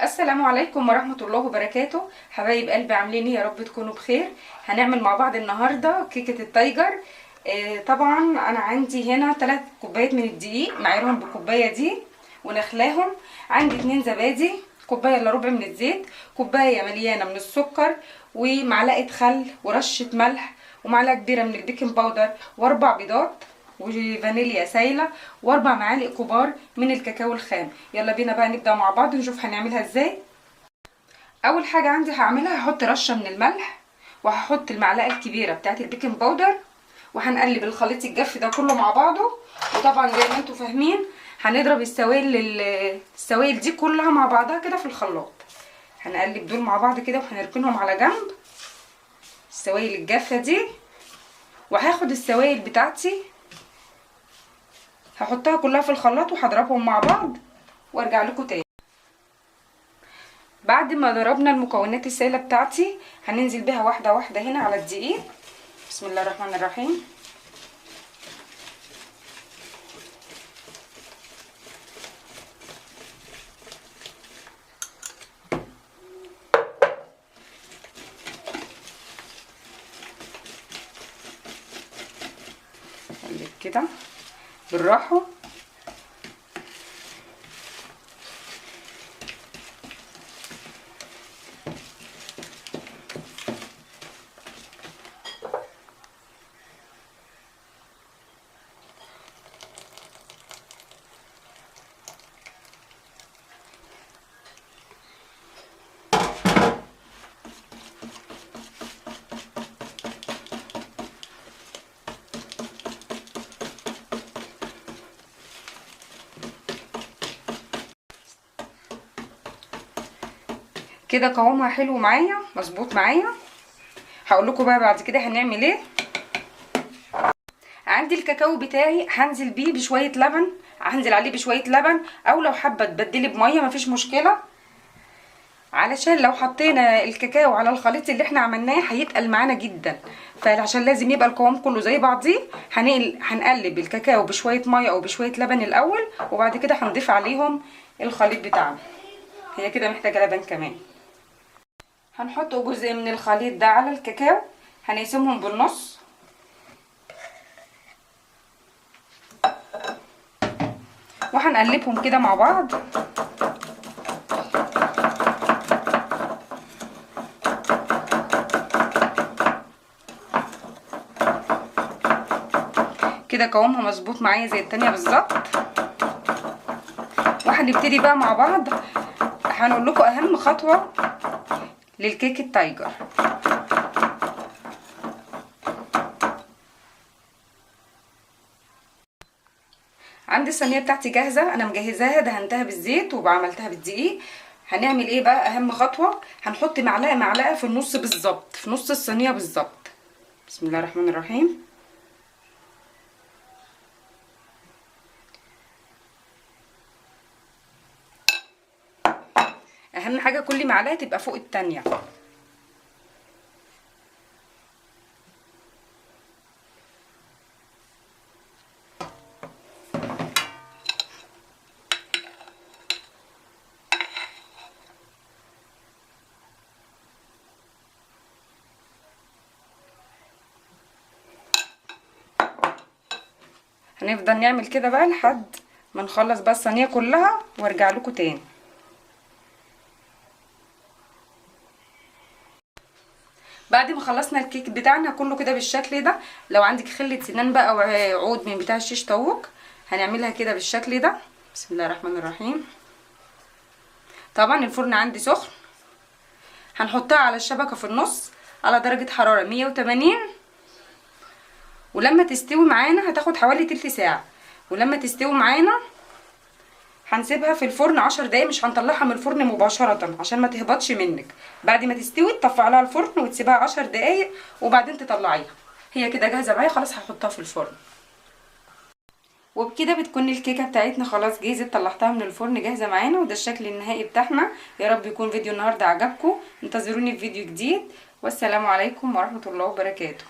السلام عليكم ورحمة الله وبركاته. حبايب قلبي عاملين ايه؟ يا رب تكونوا بخير. هنعمل مع بعض النهاردة كيكة التايجر. طبعا انا عندي هنا 3 كوبايات من الدقيق معايرهم بالكوباية دي ونخلاهم. عندي 2 زبادي، كوباية الا ربع من الزيت، كوباية مليانة من السكر، ومعلقة خل ورشة ملح ومعلقة كبيرة من البيكنج باودر و4 بيضات وفانيليا سايله و4 معالق كبار من الكاكاو الخام. يلا بينا بقى نبدا مع بعض نشوف هنعملها ازاي. اول حاجه عندي هعملها هحط رشه من الملح، وهحط المعلقه الكبيره بتاعه البيكنج باودر، وهنقلب الخليط الجاف ده كله مع بعضه. وطبعا زي ما انتم فاهمين هنضرب السوائل دي كلها مع بعضها كده في الخلاط. هنقلب دول مع بعض كده وهنركنهم على جنب، السوائل الجافه دي. وهاخد السوائل بتاعتي هحطها كلها في الخلاط وهضربهم مع بعض وارجع لكم تاني. بعد ما ضربنا المكونات السائله بتاعتي هننزل بيها واحده واحده هنا على الدقيق. بسم الله الرحمن الرحيم. نقلب كده بالراحه. كده قوامها حلو معايا، مظبوط معايا. هقول لكم بقى بعد كده هنعمل ايه. عندي الكاكاو بتاعي هنزل بيه بشويه لبن، هنزل عليه بشويه لبن، او لو حابه تبدلي بميه مفيش مشكله، علشان لو حطينا الكاكاو على الخليط اللي احنا عملناه هيتقل معانا جدا. فعشان لازم يبقى القوام كله زي بعضيه هنقلب الكاكاو بشويه ميه او بشويه لبن الاول، وبعد كده هنضيف عليهم الخليط بتاعنا. هي كده محتاجه لبن كمان. هنحط جزء من الخليط ده على الكاكاو، هنقسمهم بالنص، وهنقلبهم كده مع بعض. كده قوامها مظبوط معايا زي التانية بالظبط. وهنبتدي بقى مع بعض هنقول لكم اهم خطوه للكيك التايجر. عندي الصينيه بتاعتي جاهزه، انا مجهزاها دهنتها بالزيت وعملتها بالدقيق. هنعمل ايه بقى؟ اهم خطوه هنحط معلقه في النص بالظبط، في نص الصينيه بالظبط. بسم الله الرحمن الرحيم. اهم حاجه كل معلقه تبقى فوق التانية. هنفضل نعمل كده بقى لحد ما نخلص بقى الصينيه كلها وارجع لكم تاني. بعد ما خلصنا الكيك بتاعنا كله كده بالشكل ده، لو عندك خله سنان بقى او عود من بتاع الشيش طاووق هنعملها كده بالشكل ده. بسم الله الرحمن الرحيم. طبعا الفرن عندي سخن، هنحطها على الشبكه في النص على درجه حراره 180، ولما تستوي معانا هتاخد حوالي تلت ساعه. ولما تستوي معانا هنسيبها في الفرن 10 دقايق، مش هنطلعها من الفرن مباشره عشان ما تهبطش منك. بعد ما تستوي تطفي لها الفرن وتسيبها 10 دقايق وبعدين تطلعيها. هي كده جاهزه معايا خلاص، هحطها في الفرن. وبكده بتكون الكيكه بتاعتنا خلاص جاهزه، طلعتها من الفرن جاهزه معانا، وده الشكل النهائي بتاعنا. يا رب يكون فيديو النهارده عجبكم، انتظروني في فيديو جديد، والسلام عليكم ورحمه الله وبركاته.